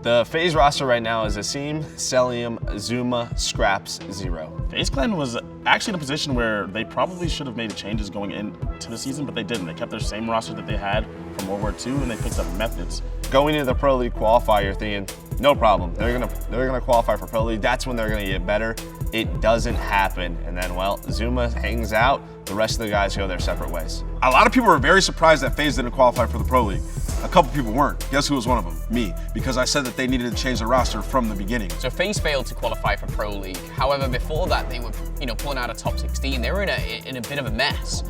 The FaZe roster right now is Asim, Celium, Zuma, Skrapz, Zer0. FaZe Clan was actually in a position where they probably should have made changes going into the season, but they didn't. They kept their same roster that they had from World War II, and they picked up methods. Going into the Pro League qualifier, you're thinking, no problem. They're gonna qualify for Pro League. That's when they're gonna get better. It doesn't happen, and then, well, Zuma hangs out. The rest of the guys go their separate ways. A lot of people were very surprised that FaZe didn't qualify for the Pro League. A couple people weren't. Guess who was one of them? Me, because I said that they needed to change the roster from the beginning. So FaZe failed to qualify for Pro League. However, before that, they were, pulling out a top 16. They were in a bit of a mess.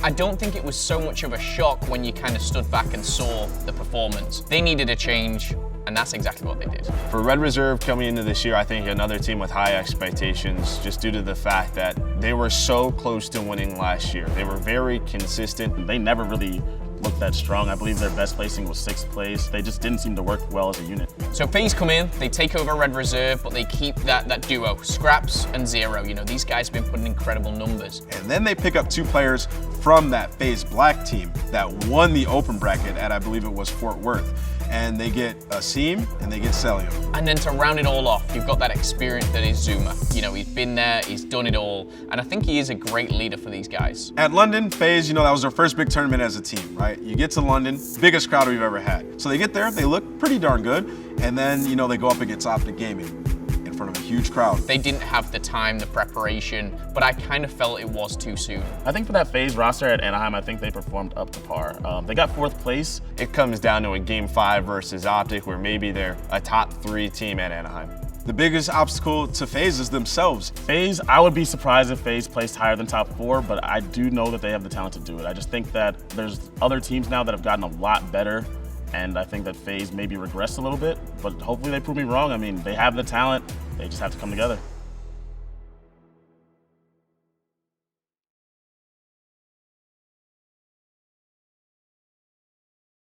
I don't think it was so much of a shock when you kind of stood back and saw the performance. They needed a change, and that's exactly what they did. For Red Reserve coming into this year, I think another team with high expectations, just due to the fact that they were so close to winning last year. They were very consistent. They never really looked that strong. I believe their best placing was 6th place. They just didn't seem to work well as a unit. So FaZe come in, they take over Red Reserve, but they keep that duo, Skrapz and Zer0. These guys have been putting incredible numbers. And then they pick up 2 players from that FaZe Black team that won the open bracket at, I believe it was Fort Worth. And they get Asim and they get Celium. And then to round it all off, you've got that experience that is Zuma. He's been there, he's done it all, and I think he is a great leader for these guys. At London, FaZe, that was their first big tournament as a team, right? You get to London, biggest crowd we've ever had. So they get there, they look pretty darn good, and then, they go up against Optic Gaming in front of a huge crowd. They didn't have the time, the preparation, but I kind of felt it was too soon. I think for that FaZe roster at Anaheim, I think they performed up to par. They got 4th place. It comes down to a Game 5 versus Optic, where maybe they're a top 3 team at Anaheim. The biggest obstacle to FaZe is themselves. FaZe, I would be surprised if FaZe placed higher than top 4, but I do know that they have the talent to do it. I just think that there's other teams now that have gotten a lot better, and I think that FaZe maybe regressed a little bit, but hopefully they prove me wrong. I mean, they have the talent, they just have to come together.